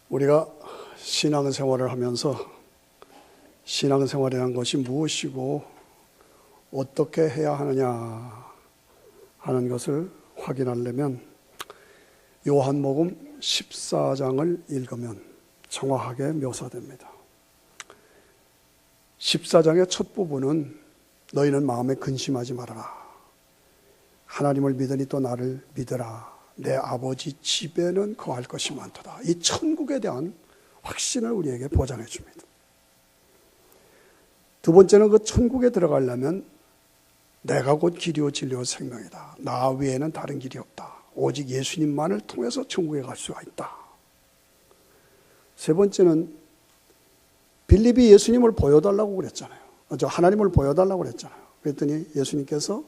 우리가 신앙생활을 하면서 신앙생활이라는 것이 무엇이고 어떻게 해야 하느냐 하는 것을 확인하려면 요한복음 14장을 읽으면 정확하게 묘사됩니다. 14장의 첫 부분은 너희는 마음에 근심하지 말아라. 하나님을 믿으니 또 나를 믿으라. 내 아버지 집에는 거할 것이 많도다. 이 천국에 대한 확신을 우리에게 보장해 줍니다. 두 번째는 그 천국에 들어가려면 내가 곧 길이요 진리요 생명이다. 나 외에는 다른 길이 없다. 오직 예수님만을 통해서 천국에 갈 수가 있다. 세 번째는 빌립이 예수님을 보여달라고 그랬잖아요. 하나님을 보여달라고 그랬잖아요. 그랬더니 예수님께서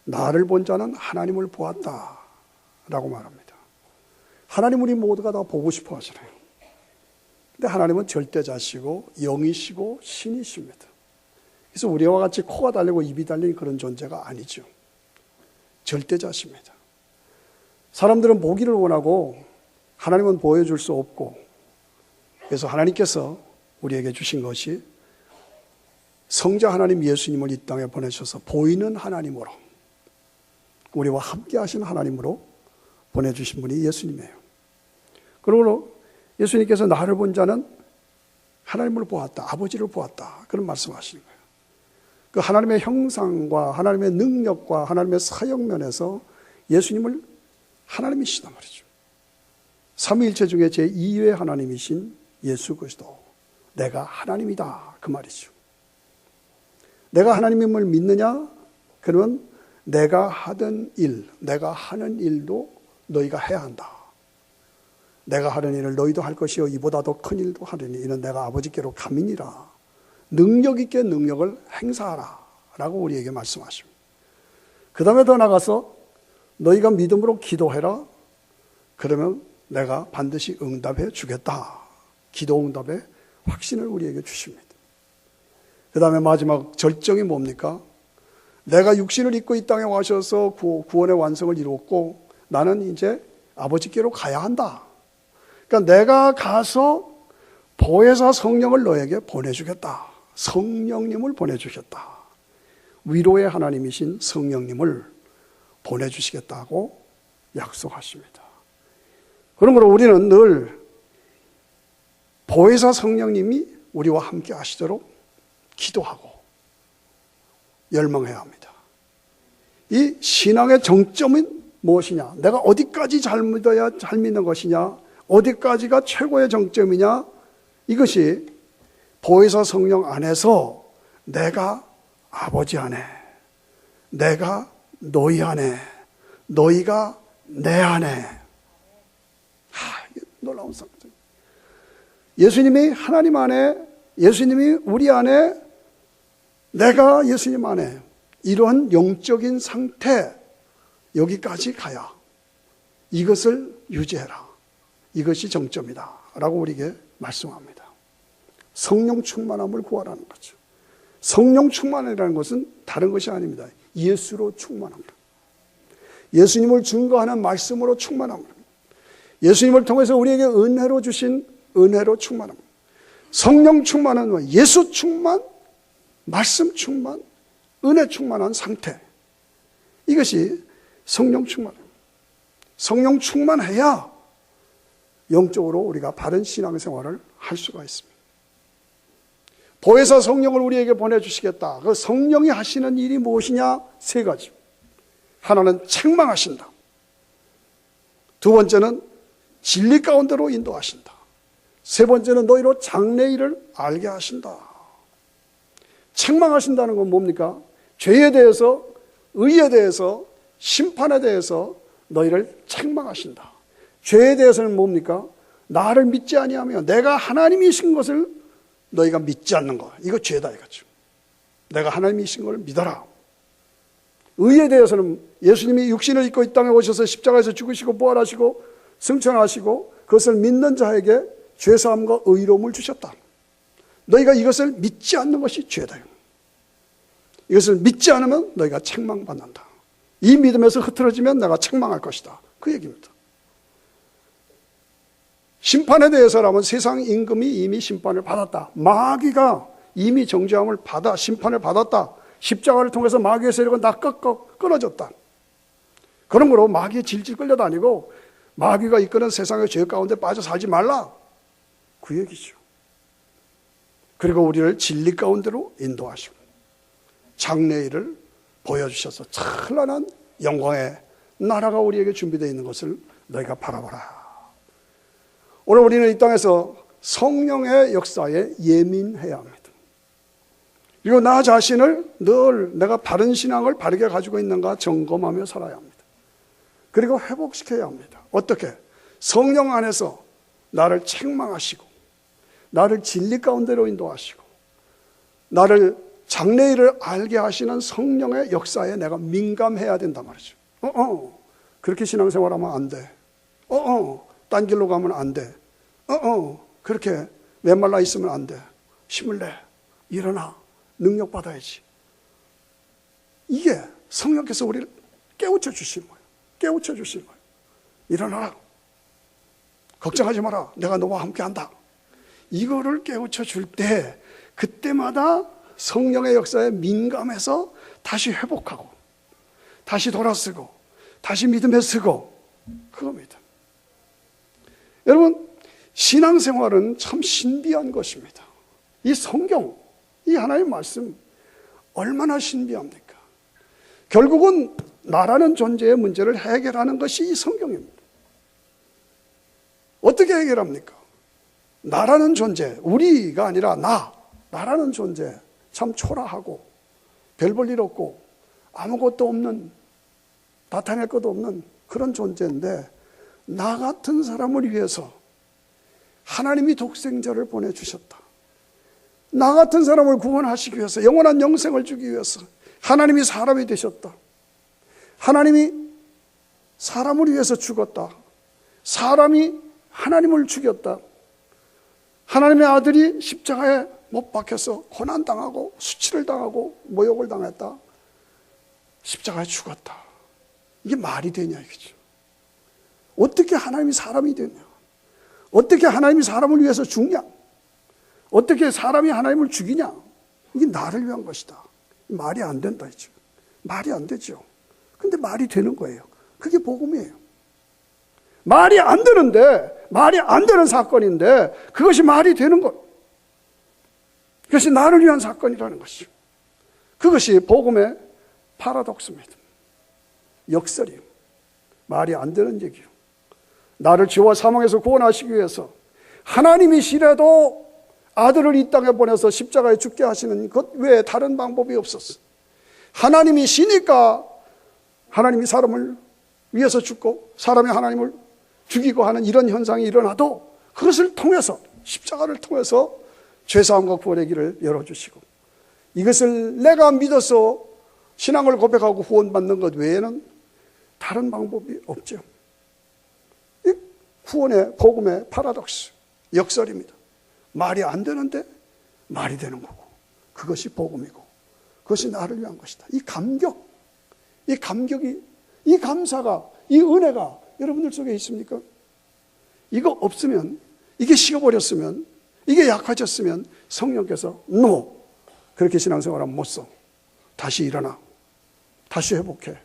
나를 본 자는 하나님을 보았다 라고 말합니다. 하나님 우리 모두가 다 보고 싶어 하시네요. 근데 하나님은 절대자시고 영이시고 신이십니다. 그래서 우리와 같이 코가 달리고 입이 달린 그런 존재가 아니죠. 절대자십니다. 사람들은 보기를 원하고 하나님은 보여줄 수 없고, 그래서 하나님께서 우리에게 주신 것이 성자 하나님 예수님을 이 땅에 보내셔서 보이는 하나님으로, 우리와 함께 하신 하나님으로 보내주신 분이 예수님이에요. 그러므로 예수님께서 나를 본 자는 하나님을 보았다, 아버지를 보았다, 그런 말씀하시는 거예요. 그 하나님의 형상과 하나님의 능력과 하나님의 사역면에서 예수님을 하나님이시단 말이죠. 삼위일체 중에 제2의 하나님이신 예수 그리스도, 내가 하나님이다, 그 말이죠. 내가 하나님임을 믿느냐? 그러면 내가 하던 일, 내가 하는 일도 너희가 해야 한다. 내가 하는 일을 너희도 할 것이요 이보다 더 큰 일도 하리니 이는 내가 아버지께로 감이니라. 능력 있게 능력을 행사하라 라고 우리에게 말씀하십니다. 그 다음에 더 나가서 너희가 믿음으로 기도해라. 그러면 내가 반드시 응답해 주겠다. 기도 응답의 확신을 우리에게 주십니다. 그 다음에 마지막 절정이 뭡니까? 내가 육신을 입고 이 땅에 와셔서 구원의 완성을 이루었고 나는 이제 아버지께로 가야 한다. 그러니까 내가 가서 보혜사 성령을 너에게 보내주겠다. 성령님을 보내주겠다. 위로의 하나님이신 성령님을 보내주시겠다고 약속하십니다. 그러므로 우리는 늘 보혜사 성령님이 우리와 함께 하시도록 기도하고 열망해야 합니다. 이 신앙의 정점은 무엇이냐? 내가 어디까지 잘 믿어야 잘 믿는 것이냐? 어디까지가 최고의 정점이냐? 이것이 보혜사 성령 안에서 내가 아버지 안에, 내가 너희 안에, 너희가 내 안에. 놀라운 상태. 예수님이 하나님 안에, 예수님이 우리 안에, 내가 예수님 안에, 이러한 영적인 상태, 여기까지 가야 이것을 유지해라. 이것이 정점이다 라고 우리에게 말씀합니다. 성령 충만함을 구하라는 거죠. 성령 충만이라는 것은 다른 것이 아닙니다. 예수로 충만합니다. 예수님을 증거하는 말씀으로 충만합니다. 예수님을 통해서 우리에게 은혜로 주신 은혜로 충만합니다. 성령 충만은 예수 충만, 말씀 충만, 은혜 충만한 상태. 이것이 성령 충만입니다. 성령 충만해야 영적으로 우리가 바른 신앙생활을 할 수가 있습니다. 보혜사 성령을 우리에게 보내주시겠다. 그 성령이 하시는 일이 무엇이냐? 세 가지. 하나는 책망하신다. 두 번째는 진리 가운데로 인도하신다. 세 번째는 너희로 장래일을 알게 하신다. 책망하신다는 건 뭡니까? 죄에 대해서, 의에 대해서, 심판에 대해서 너희를 책망하신다. 죄에 대해서는 뭡니까? 나를 믿지 아니하며 내가 하나님이신 것을 너희가 믿지 않는 것. 이거 죄다 이거죠. 내가 하나님이신 걸 믿어라. 의에 대해서는 예수님이 육신을 입고 이 땅에 오셔서 십자가에서 죽으시고 부활하시고 승천하시고 그것을 믿는 자에게 죄사함과 의로움을 주셨다. 너희가 이것을 믿지 않는 것이 죄다. 이것을 믿지 않으면 너희가 책망받는다. 이 믿음에서 흐트러지면 내가 책망할 것이다. 그 얘기입니다. 심판에 대해서라면 세상 임금이 이미 심판을 받았다. 마귀가 이미 정죄함을 받아 심판을 받았다. 십자가를 통해서 마귀의 세력은 다 끊어졌다. 그러므로 마귀에 질질 끌려다니고 마귀가 이끄는 세상의 죄 가운데 빠져 살지 말라. 그 얘기죠. 그리고 우리를 진리 가운데로 인도하시고 장래일을 보여주셔서 찬란한 영광의 나라가 우리에게 준비되어 있는 것을 너희가 바라보라. 오늘 우리는 이 땅에서 성령의 역사에 예민해야 합니다. 그리고 나 자신을 늘 내가 바른 신앙을 바르게 가지고 있는가 점검하며 살아야 합니다. 그리고 회복시켜야 합니다. 어떻게? 성령 안에서 나를 책망하시고 나를 진리 가운데로 인도하시고 나를 장래일을 알게 하시는 성령의 역사에 내가 민감해야 된단 말이죠. 그렇게 신앙생활하면 안 돼. 딴 길로 가면 안 돼. 그렇게 메말라 있으면 안 돼. 힘을 내. 일어나. 능력 받아야지. 이게 성령께서 우리를 깨우쳐 주시는 거예요. 깨우쳐 주시는 거예요. 일어나라. 걱정하지 마라. 내가 너와 함께 한다. 이거를 깨우쳐 줄 때 그때마다 성령의 역사에 민감해서 다시 회복하고 다시 돌아서고 다시 믿음에 서고 그겁니다. 여러분, 신앙생활은 참 신비한 것입니다. 이 성경, 이 하나님의 말씀 얼마나 신비합니까? 결국은 나라는 존재의 문제를 해결하는 것이 이 성경입니다. 어떻게 해결합니까? 나라는 존재, 우리가 아니라 나라는 존재, 참 초라하고 별 볼 일 없고 아무것도 없는, 나타낼 것도 없는 그런 존재인데 나 같은 사람을 위해서 하나님이 독생자를 보내주셨다. 나 같은 사람을 구원하시기 위해서, 영원한 영생을 주기 위해서 하나님이 사람이 되셨다. 하나님이 사람을 위해서 죽었다. 사람이 하나님을 죽였다. 하나님의 아들이 십자가에 못 박혀서 고난당하고 수치를 당하고 모욕을 당했다. 십자가에 죽었다. 이게 말이 되냐 이거죠. 어떻게 하나님이 사람이 되냐. 어떻게 하나님이 사람을 위해서 죽냐. 어떻게 사람이 하나님을 죽이냐. 이게 나를 위한 것이다. 말이 안 된다 이죠. 말이 안 되죠. 근데 말이 되는 거예요. 그게 복음이에요. 말이 안 되는데, 말이 안 되는 사건인데 그것이 말이 되는 것. 그것이 나를 위한 사건이라는 것이죠. 그것이 복음의 파라독스입니다. 역설이에요. 말이 안 되는 얘기요. 나를 죄와 사망에서 구원하시기 위해서 하나님이시라도 아들을 이 땅에 보내서 십자가에 죽게 하시는 것 외에 다른 방법이 없었어. 하나님이시니까 하나님이 사람을 위해서 죽고 사람이 하나님을 죽이고 하는 이런 현상이 일어나도 그것을 통해서, 십자가를 통해서 죄사함과 구원의 길을 열어주시고, 이것을 내가 믿어서 신앙을 고백하고 구원받는 것 외에는 다른 방법이 없죠. 이 구원의 복음의 파라독스, 역설입니다. 말이 안 되는데 말이 되는 거고, 그것이 복음이고 그것이 나를 위한 것이다. 이 감격, 이 감격이, 이 감사가, 이 은혜가 여러분들 속에 있습니까? 이거 없으면, 이게 식어버렸으면, 이게 약해졌으면 성령께서 NO! 그렇게 신앙생활하면 못 써. 다시 일어나. 다시 회복해.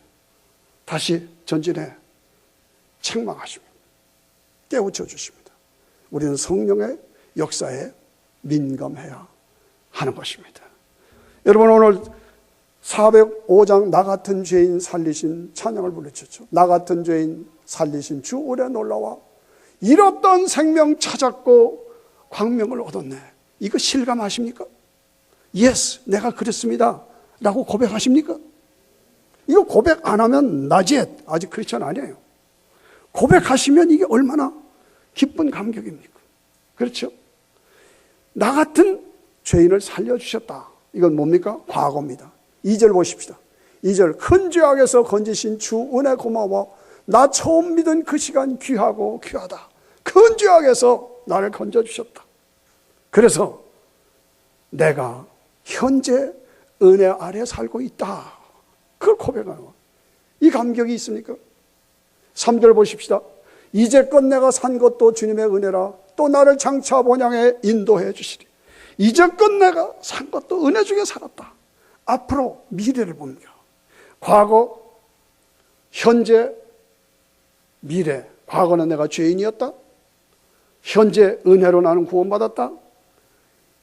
다시 전진해. 책망하십니다. 깨우쳐 주십니다. 우리는 성령의 역사에 민감해야 하는 것입니다. 여러분, 오늘 405장 나 같은 죄인 살리신 찬양을 부르셨죠. 나 같은 죄인 살리신 주 오래 놀라와 잃었던 생명 찾았고 광명을 얻었네. 이거 실감하십니까? Yes, 내가 그랬습니다 라고 고백하십니까? 이거 고백 안 하면 아직 크리스찬 아니에요. 고백하시면 이게 얼마나 기쁜 감격입니까? 그렇죠? 나 같은 죄인을 살려주셨다. 이건 뭡니까? 과거입니다. 2절 보십시다. 2절, 큰 죄악에서 건지신 주 은혜 고마워. 나 처음 믿은 그 시간 귀하고 귀하다. 큰 죄악에서 나를 건져주셨다. 그래서 내가 현재 은혜 아래 살고 있다. 그걸 고백하는 거예요. 이 감격이 있습니까? 3절 보십시다. 이제껏 내가 산 것도 주님의 은혜라. 또 나를 장차 본향에 인도해 주시리. 이제껏 내가 산 것도 은혜 중에 살았다. 앞으로 미래를 봅니다. 과거, 현재, 미래. 과거는 내가 죄인이었다. 현재 은혜로 나는 구원받았다.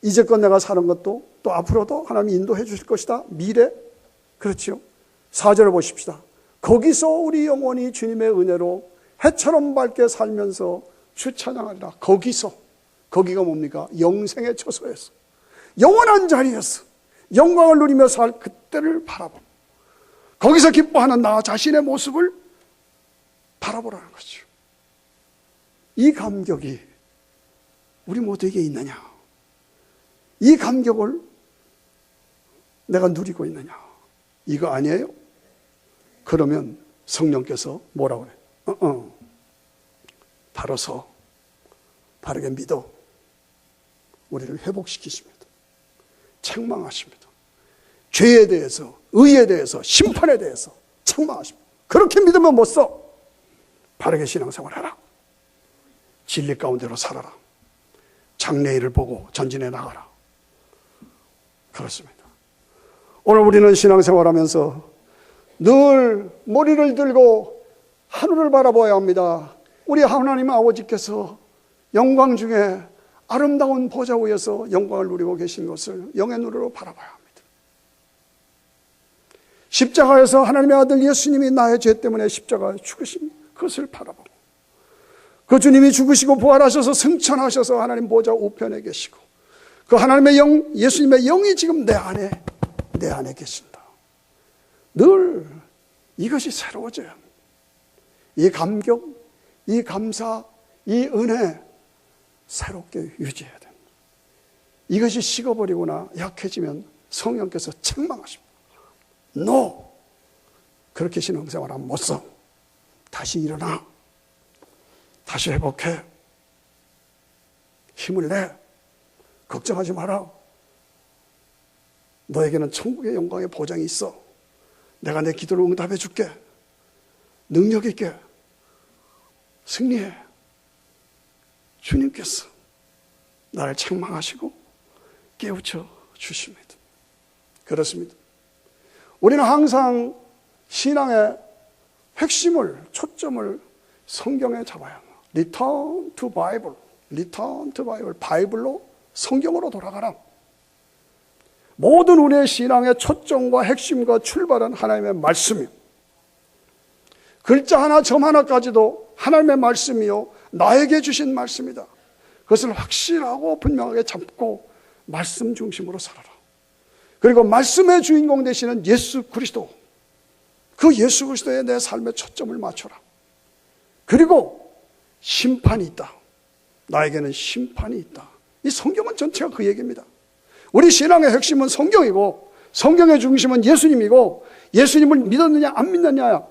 이제껏 내가 사는 것도 또 앞으로도 하나님이 인도해 주실 것이다. 미래. 그렇죠. 4절을 보십시다. 거기서 우리 영혼이 주님의 은혜로 해처럼 밝게 살면서 주 찬양하리라. 거기가 뭡니까? 영생의 처소였어. 영원한 자리였어. 영광을 누리며 살 그때를 바라보고 거기서 기뻐하는 나 자신의 모습을 바라보라는 거죠. 이 감격이 우리 모두에게 있느냐? 이 감격을 내가 누리고 있느냐? 이거 아니에요? 그러면 성령께서 뭐라고 그래? 바로 서 바르게 믿어 우리를 회복시키십니다. 책망하십니다. 죄에 대해서, 의에 대해서, 심판에 대해서 책망하십니다. 그렇게 믿으면 못 써. 바르게 신앙생활하라. 진리 가운데로 살아라. 장래일을 보고 전진해 나가라. 그렇습니다. 오늘 우리는 신앙생활하면서 늘 머리를 들고 하늘을 바라봐야 합니다. 우리 하나님 아버지께서 영광 중에 아름다운 보좌 위에서 영광을 누리고 계신 것을 영의 눈으로 바라봐야 합니다. 십자가에서 하나님의 아들 예수님이 나의 죄 때문에 십자가에 죽으신 그것을 바라보고 그 주님이 죽으시고 부활하셔서 승천하셔서 하나님 보좌 우편에 계시고 그 하나님의 영, 예수님의 영이 지금 내 안에 계신다. 늘 이것이 새로워져야 합니다. 이 감격, 이 감사, 이 은혜 새롭게 유지해야 됩니다. 이것이 식어버리거나 약해지면 성령께서 책망하십니다. No! 그렇게 신앙생활하면 못 써. 다시 일어나. 다시 회복해. 힘을 내. 걱정하지 마라. 너에게는 천국의 영광의 보장이 있어. 내가 내 기도를 응답해 줄게. 능력 있게 승리해. 주님께서 나를 책망하시고 깨우쳐 주십니다. 그렇습니다. 우리는 항상 신앙의 핵심을, 초점을 성경에 잡아야 합니다. Return to Bible. Return to Bible. 바이블로, 성경으로 돌아가라. 모든 우리의 신앙의 초점과 핵심과 출발은 하나님의 말씀이요. 글자 하나, 점 하나까지도 하나님의 말씀이요. 나에게 주신 말씀이다. 그것을 확실하고 분명하게 잡고 말씀 중심으로 살아라. 그리고 말씀의 주인공 되시는 예수 그리스도, 그 예수 그리스도에 내 삶의 초점을 맞춰라. 그리고 심판이 있다. 나에게는 심판이 있다. 이 성경은 전체가 그 얘기입니다. 우리 신앙의 핵심은 성경이고 성경의 중심은 예수님이고 예수님을 믿었느냐 안 믿느냐,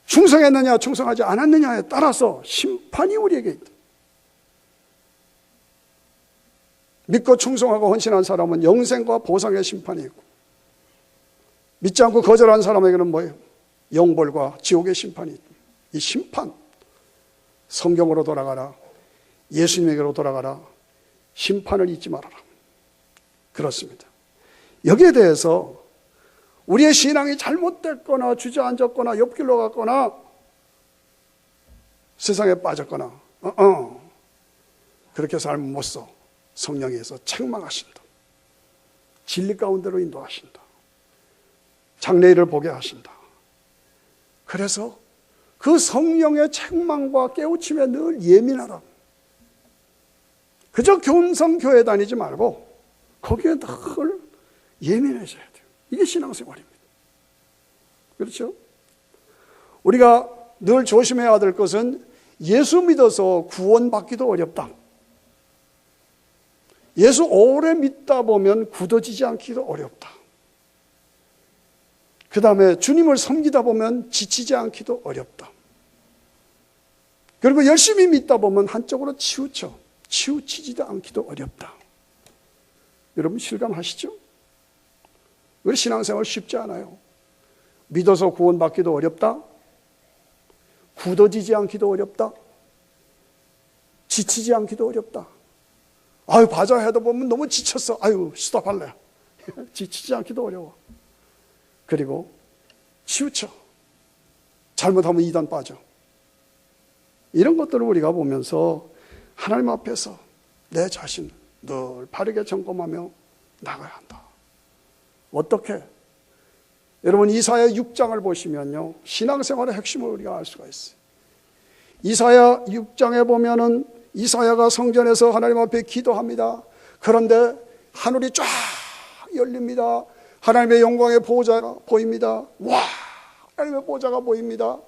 충성했느냐 충성하지 않았느냐에 따라서 심판이 우리에게 있다. 믿고 충성하고 헌신한 사람은 영생과 보상의 심판이 있고 믿지 않고 거절한 사람에게는 뭐예요? 영벌과 지옥의 심판이 있다. 이 심판, 성경으로 돌아가라. 예수님에게로 돌아가라. 심판을 잊지 말아라. 그렇습니다. 여기에 대해서 우리의 신앙이 잘못됐거나 주저앉았거나 옆길로 갔거나 세상에 빠졌거나 그렇게 살면 못 써. 성령에서 책망하신다. 진리 가운데로 인도하신다. 장래일을 보게 하신다. 그래서 그 성령의 책망과 깨우침에 늘 예민하라. 그저 교회 다니지 말고 거기에 늘 예민해져야 돼요. 이게 신앙생활입니다. 그렇죠? 우리가 늘 조심해야 될 것은 예수 믿어서 구원받기도 어렵다. 예수 오래 믿다 보면 굳어지지 않기도 어렵다. 그 다음에 주님을 섬기다 보면 지치지 않기도 어렵다. 그리고 열심히 믿다 보면 한쪽으로 치우치지도 않기도 어렵다. 여러분 실감하시죠? 우리 신앙생활 쉽지 않아요. 믿어서 구원받기도 어렵다. 굳어지지 않기도 어렵다. 지치지 않기도 어렵다. 아유, 바자 해다 보면 너무 지쳤어. 아유, 스톱할래. 지치지 않기도 어려워. 그리고 치우쳐. 잘못하면 이단 빠져. 이런 것들을 우리가 보면서 하나님 앞에서 내 자신 늘 바르게 점검하며 나가야 한다. 어떻게? 여러분, 이사야 6장을 보시면요, 신앙생활의 핵심을 우리가 알 수가 있어요. 이사야 6장에 보면은 이사야가 성전에서 하나님 앞에 기도합니다. 그런데 하늘이 쫙 열립니다. 하나님의 영광의 보좌가 보입니다. 와, 하나님의 보좌가 보입니다.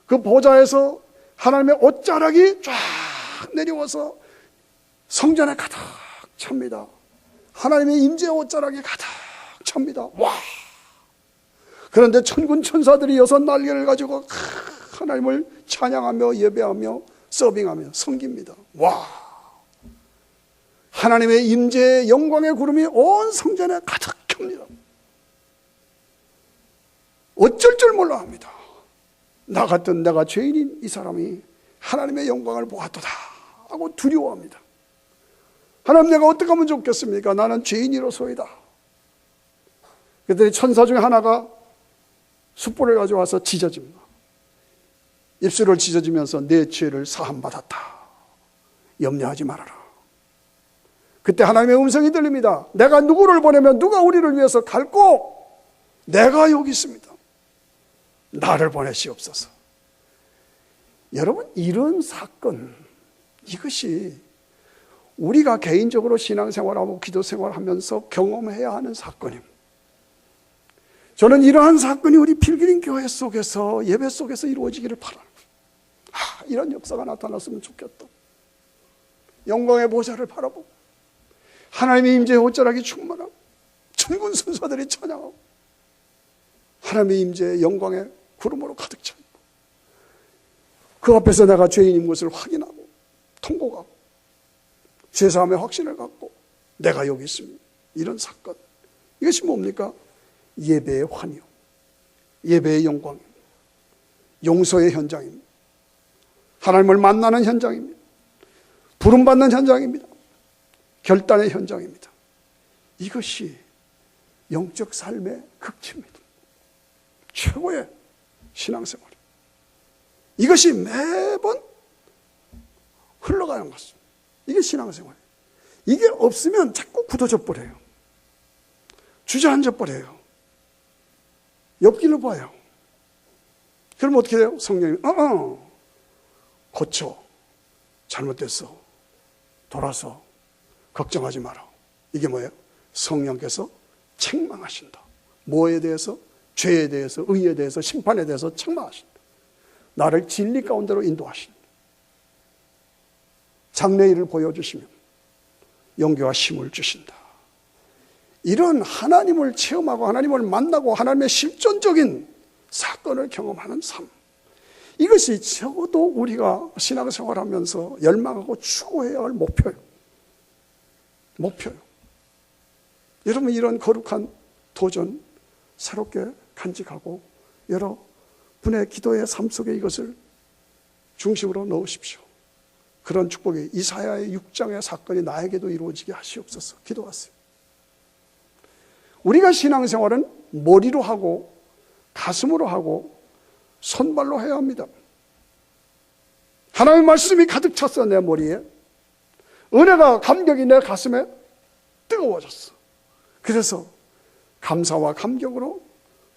그 보좌에서 하나님의 옷자락이 쫙 내려와서 성전에 가득 찹니다. 하나님의 임재의 옷자락이 가득 찹니다. 와! 그런데 천군 천사들이 6날개를 가지고 하나님을 찬양하며 예배하며 서빙하며 섬깁니다. 와! 하나님의 임재의 영광의 구름이 온 성전에 가득 켭니다. 어쩔 줄 몰라 합니다. 나 같은 내가 죄인인 이 사람이 하나님의 영광을 보았도다 하고 두려워합니다. 하나님, 내가 어떻게 하면 좋겠습니까? 나는 죄인이로소이다. 그랬더니 천사 중에 하나가 숯불을 가져와서 찢어집니다. 입술을 찢어지면서 내 죄를 사함받았다. 염려하지 말아라. 그때 하나님의 음성이 들립니다. 내가 누구를 보내면 누가 우리를 위해서 갈고? 내가 여기 있습니다. 나를 보내시옵소서. 여러분, 이런 사건, 이것이 우리가 개인적으로 신앙생활하고 기도생활하면서 경험해야 하는 사건입니다. 저는 이러한 사건이 우리 필그림 교회 속에서, 예배 속에서 이루어지기를 바랍니다. 이런 역사가 나타났으면 좋겠다. 영광의 보좌를 바라보고 하나님의 임재의 옷자락이 충만하고 천군 천사들이 찬양하고 하나님의 임재의 영광의 구름으로 가득 차 있고 그 앞에서 내가 죄인인 것을 확인하고 통곡하고 죄사함의 확신을 갖고 내가 여기 있습니다. 이런 사건, 이것이 뭡니까? 예배의 환영, 예배의 영광, 용서의 현장입니다. 하나님을 만나는 현장입니다. 부름받는 현장입니다. 결단의 현장입니다. 이것이 영적 삶의 극치입니다. 최고의 신앙생활. 이것이 매번 흘러가는 것입니다. 이게 신앙생활이에요. 이게 없으면 자꾸 굳어져 버려요. 주저앉아 버려요. 옆길을 봐요. 그럼 어떻게 돼요? 성령이 고쳐. 잘못됐어. 돌아서. 걱정하지 마라. 이게 뭐예요? 성령께서 책망하신다. 뭐에 대해서? 죄에 대해서, 의에 대해서, 심판에 대해서 책망하신다. 나를 진리 가운데로 인도하신다. 장래일을 보여주시면 용기와 힘을 주신다. 이런 하나님을 체험하고 하나님을 만나고 하나님의 실존적인 사건을 경험하는 삶, 이것이 적어도 우리가 신앙생활하면서 열망하고 추구해야 할 목표예요. 여러분, 이런 거룩한 도전 새롭게 간직하고 여러분의 기도의 삶 속에 이것을 중심으로 넣으십시오. 그런 축복이 이사야의 6장의 사건이 나에게도 이루어지게 하시옵소서. 기도하세요. 우리가 신앙생활은 머리로 하고 가슴으로 하고 손발로 해야 합니다. 하나님의 말씀이 가득 찼어. 내 머리에 은혜가, 감격이 내 가슴에 뜨거워졌어. 그래서 감사와 감격으로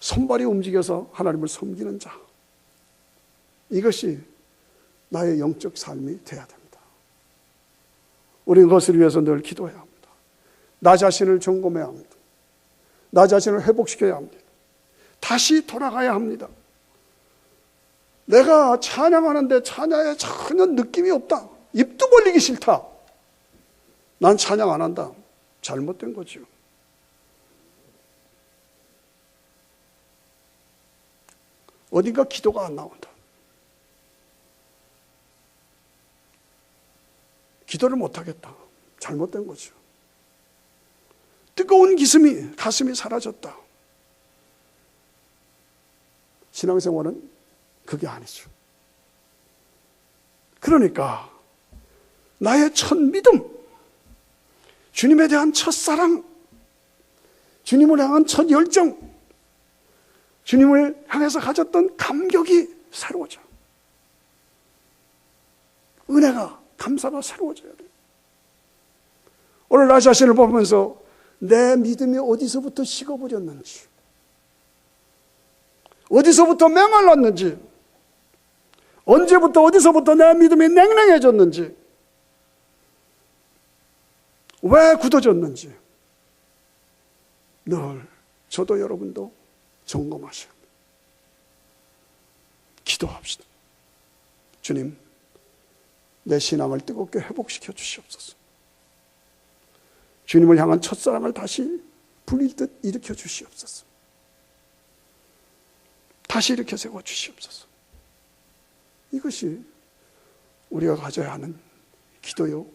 손발이 움직여서 하나님을 섬기는 자, 이것이 나의 영적 삶이 되어야 됩니다. 우리는 그것을 위해서 늘 기도해야 합니다. 나 자신을 점검해야 합니다. 나 자신을 회복시켜야 합니다. 다시 돌아가야 합니다. 내가 찬양하는데 찬양에 전혀 느낌이 없다. 입도 벌리기 싫다. 난 찬양 안 한다. 잘못된 거죠. 어딘가 기도가 안 나온다. 기도를 못하겠다. 잘못된 거죠. 뜨거운 가슴이 사라졌다. 신앙생활은 그게 아니죠. 그러니까 나의 첫 믿음, 주님에 대한 첫사랑, 주님을 향한 첫 열정, 주님을 향해서 가졌던 감격이 새로워져. 은혜가, 감사가 새로워져야 돼요. 오늘 나 자신을 보면서 내 믿음이 어디서부터 식어버렸는지, 어디서부터 메말랐는지, 언제부터 어디서부터 내 믿음이 냉랭해졌는지, 왜 굳어졌는지 늘 저도 여러분도 점검하셔야 합니다. 기도합시다. 주님, 내 신앙을 뜨겁게 회복시켜 주시옵소서. 주님을 향한 첫사랑을 다시 불릴 듯 일으켜 주시옵소서. 다시 일으켜 세워 주시옵소서. 이것이 우리가 가져야 하는 기도요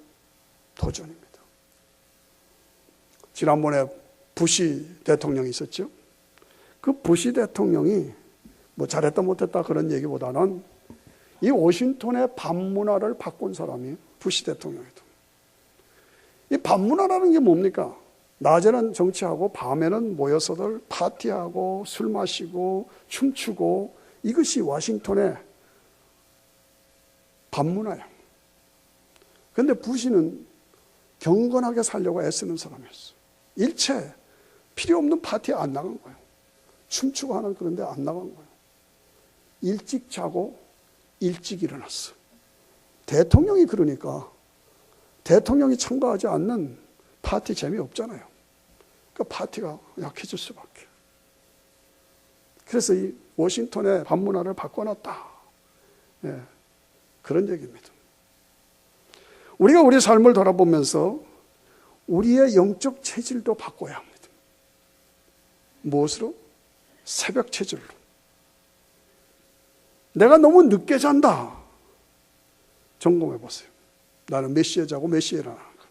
도전입니다. 지난번에 부시 대통령이 있었죠. 그 부시 대통령이 뭐 잘했다 못했다 그런 얘기보다는 이 워싱턴의 밤문화를 바꾼 사람이 부시 대통령이다. 이 밤문화라는 게 뭡니까? 낮에는 정치하고 밤에는 모여서들 파티하고 술 마시고 춤추고, 이것이 워싱턴의 밤문화야. 그런데 부시는 경건하게 살려고 애쓰는 사람이었어. 일체 필요 없는 파티에 안 나간 거예요. 춤추고 하는 그런 데 안 나간 거예요. 일찍 자고 일찍 일어났어. 대통령이 그러니까 대통령이 참가하지 않는 파티 재미없잖아요. 그러니까 파티가 약해질 수밖에. 그래서 이 워싱턴의 밤문화를 바꿔놨다. 예, 그런 얘기입니다. 우리가 우리 삶을 돌아보면서 우리의 영적 체질도 바꿔야 합니다. 무엇으로? 새벽 체질로. 내가 너무 늦게 잔다. 점검해 보세요. 나는 몇 시에 자고 몇 시에 일어나는가.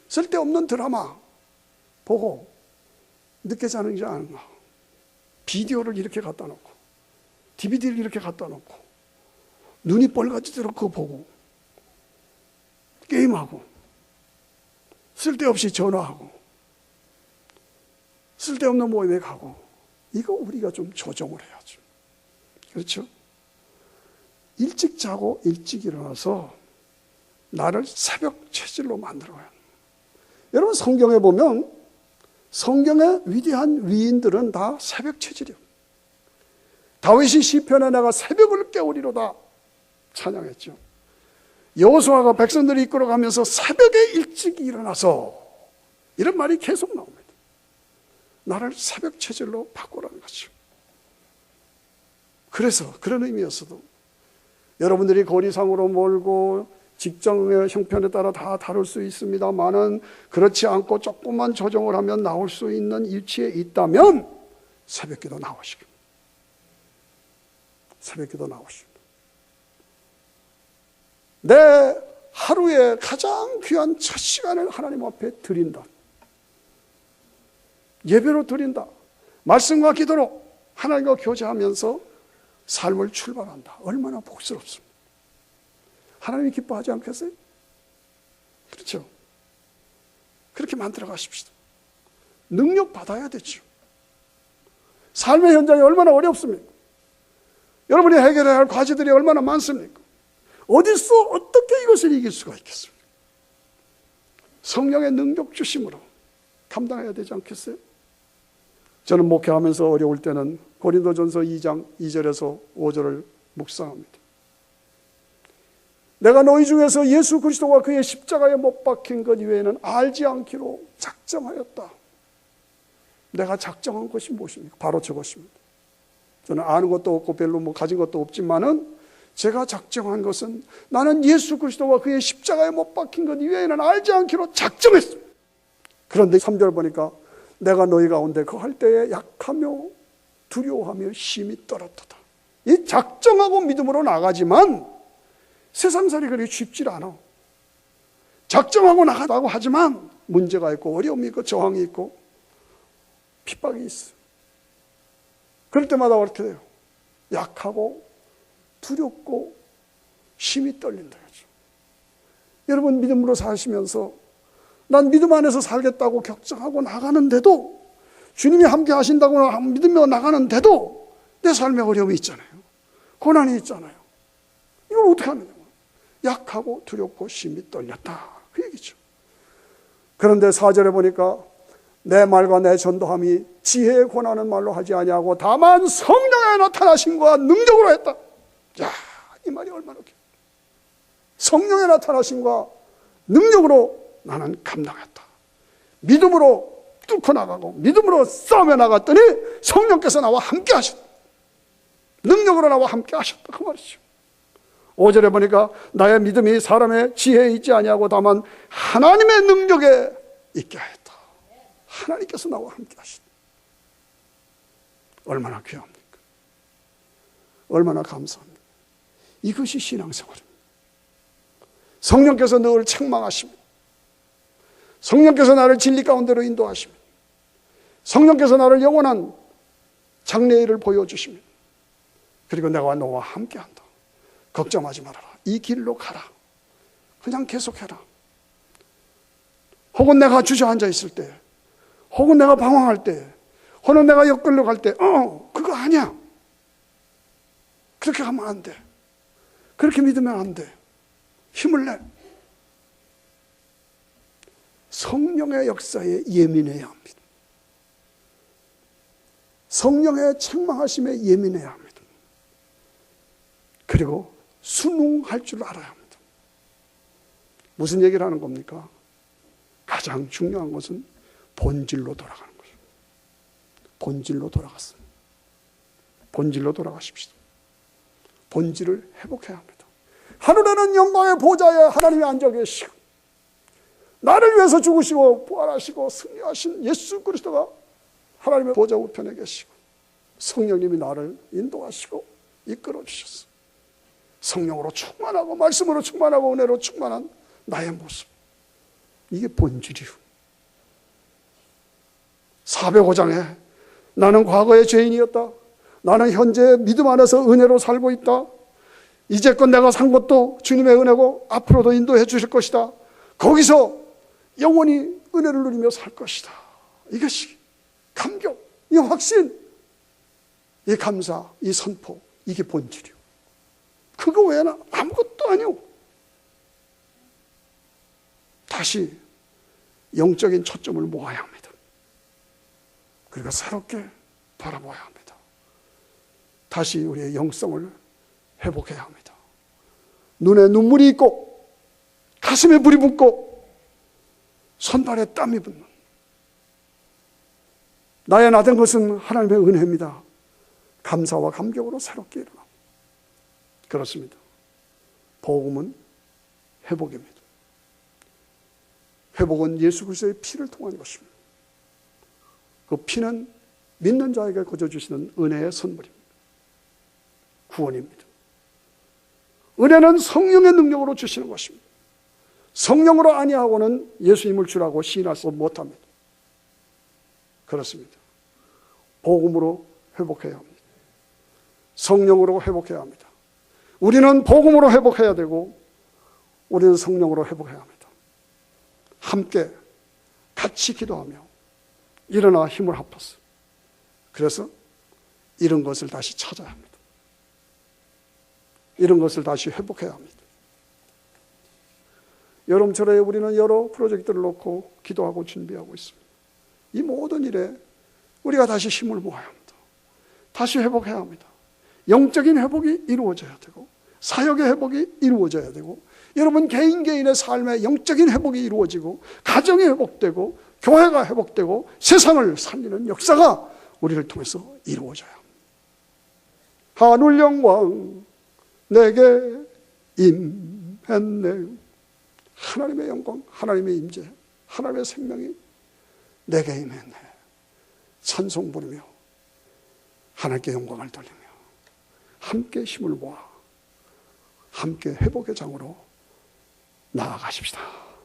쓸데없는 드라마 보고 늦게 자는지 아는가. 비디오를 이렇게 갖다 놓고 DVD를 이렇게 갖다 놓고 눈이 뻘겋도록 그거 보고 게임하고 쓸데없이 전화하고 쓸데없는 모임에 가고, 이거 우리가 좀 조정을 해야죠. 그렇죠? 일찍 자고 일찍 일어나서 나를 새벽 체질로 만들어야 합니다. 여러분, 성경에 보면 성경의 위대한 위인들은 다 새벽 체질이에요. 다윗이 시편에 내가 새벽을 깨우리로다 찬양했죠. 여호수아가 백성들이 이끌어가면서 새벽에 일찍 일어나서, 이런 말이 계속 나옵니다. 나를 새벽 체질로 바꾸라는 거죠. 그래서 그런 의미였어도 여러분들이 거리상으로 몰고 직장의 형편에 따라 다 다를 수 있습니다만은, 그렇지 않고 조금만 조정을 하면 나올 수 있는 위치에 있다면 새벽기도 나오시고, 새벽기도 나오시고, 내 하루에 가장 귀한 첫 시간을 하나님 앞에 드린다. 예배로 드린다. 말씀과 기도로 하나님과 교제하면서 삶을 출발한다. 얼마나 복스럽습니다. 하나님이 기뻐하지 않겠어요? 그렇죠? 그렇게 만들어 가십시다. 능력 받아야 되죠. 삶의 현장이 얼마나 어렵습니까? 여러분이 해결해야 할 과제들이 얼마나 많습니까? 어디서 어떻게 이것을 이길 수가 있겠습니까? 성령의 능력 주심으로 감당해야 되지 않겠어요? 저는 목회하면서 어려울 때는 고린도전서 2장 2절에서 5절을 묵상합니다. 내가 너희 중에서 예수 그리스도가 그의 십자가에 못 박힌 것 이외에는 알지 않기로 작정하였다. 내가 작정한 것이 무엇입니까? 바로 저것입니다. 저는 아는 것도 없고 별로 가진 것도 없지만은 제가 작정한 것은 나는 예수 그리스도가 그의 십자가에 못 박힌 것 이외에는 알지 않기로 작정했습니다. 그런데 3절 보니까 내가 너희 가운데 거할 때에 약하며 두려워하며 심히 떨었도다. 이 작정하고 믿음으로 나가지만 세상살이 그렇게 쉽지 않아. 작정하고 나가다고 하지만 문제가 있고 어려움이 있고 저항이 있고 핍박이 있어. 그럴 때마다 어떻게 돼요? 약하고 두렵고 심히 떨린다. 여러분 믿음으로 사시면서 난 믿음 안에서 살겠다고 격정하고 나가는데도, 주님이 함께 하신다고 믿으며 나가는데도 내 삶에 어려움이 있잖아요. 고난이 있잖아요. 이걸 어떻게 하느냐. 약하고 두렵고 심히 떨렸다, 그 얘기죠. 그런데 4절에 보니까 내 말과 내 전도함이 지혜에 권하는 말로 하지 아니하고 다만 성령의 나타나심과 능력으로 했다. 야, 이 말이 얼마나 길. 성령의 나타나심과 능력으로 나는 감당했다. 믿음으로 뚫고 나가고 믿음으로 싸우며 나갔더니 성령께서 나와 함께 하셨다. 능력으로 나와 함께 하셨다, 그 말이죠. 5절에 보니까 나의 믿음이 사람의 지혜에 있지 아니하고 다만 하나님의 능력에 있게 하였다. 하나님께서 나와 함께 하셨다. 얼마나 귀합니까? 얼마나 감사합니까? 이것이 신앙생활입니다. 성령께서 늘 책망하시며, 성령께서 나를 진리 가운데로 인도하시며, 성령께서 나를 영원한 장래의 일을 보여주시며, 그리고 내가 너와 함께한다. 걱정하지 말아라. 이 길로 가라. 그냥 계속해라. 혹은 내가 주저앉아 있을 때, 혹은 내가 방황할 때, 혹은 내가 엮으려 갈 때, 그거 아니야. 그렇게 하면 안 돼. 그렇게 믿으면 안 돼. 힘을 내. 성령의 역사에 예민해야 합니다. 성령의 책망하심에 예민해야 합니다. 그리고 순응할 줄 알아야 합니다. 무슨 얘기를 하는 겁니까? 가장 중요한 것은 본질로 돌아가는 거죠. 본질로 돌아갔습니다. 본질로 돌아가십시오. 본질을 회복해야 합니다. 하늘에는 영광의 보좌에 하나님이 앉아 계시고, 나를 위해서 죽으시고 부활하시고 승리하신 예수 그리스도가 하나님의 보좌 우편에 계시고, 성령님이 나를 인도하시고 이끌어 주셨어. 성령으로 충만하고 말씀으로 충만하고 은혜로 충만한 나의 모습, 이게 본질이요. 405장에 나는 과거의 죄인이었다. 나는 현재 믿음 안에서 은혜로 살고 있다. 이제껏 내가 산 것도 주님의 은혜고 앞으로도 인도해 주실 것이다. 거기서 영원히 은혜를 누리며 살 것이다. 이것이 감격, 이 확신, 이 감사, 이 선포, 이게 본질이요. 그거 외에는 아무것도 아니요. 다시 영적인 초점을 모아야 합니다. 그리고 새롭게 바라보아야 합니다. 다시 우리의 영성을 회복해야 합니다. 눈에 눈물이 있고 가슴에 불이 붙고 손발에 땀이 붙는, 나의 나된 것은 하나님의 은혜입니다. 감사와 감격으로 새롭게 일어납니다. 그렇습니다. 복음은 회복입니다. 회복은 예수 그리스도의 피를 통한 것입니다. 그 피는 믿는 자에게 거저 주시는 은혜의 선물입니다. 구원입니다. 은혜는 성령의 능력으로 주시는 것입니다. 성령으로 아니하고는 예수님을 주라고 시인할 수 못합니다. 그렇습니다. 복음으로 회복해야 합니다. 성령으로 회복해야 합니다. 우리는 복음으로 회복해야 되고, 우리는 성령으로 회복해야 합니다. 함께 같이 기도하며 일어나 힘을 합해서, 그래서 이런 것을 다시 찾아야 합니다. 이런 것을 다시 회복해야 합니다. 여름철에 우리는 여러 프로젝트를 놓고 기도하고 준비하고 있습니다. 이 모든 일에 우리가 다시 힘을 모아야 합니다. 다시 회복해야 합니다. 영적인 회복이 이루어져야 되고, 사역의 회복이 이루어져야 되고, 여러분 개인의 삶의 영적인 회복이 이루어지고, 가정이 회복되고, 교회가 회복되고, 세상을 살리는 역사가 우리를 통해서 이루어져야 합니다. 하늘 영광 내게 임했네. 하나님의 영광, 하나님의 임재, 하나님의 생명이 내게 임했네. 찬송 부르며 하나님께 영광을 돌리며 함께 힘을 모아 함께 회복의 장으로 나아가십시다.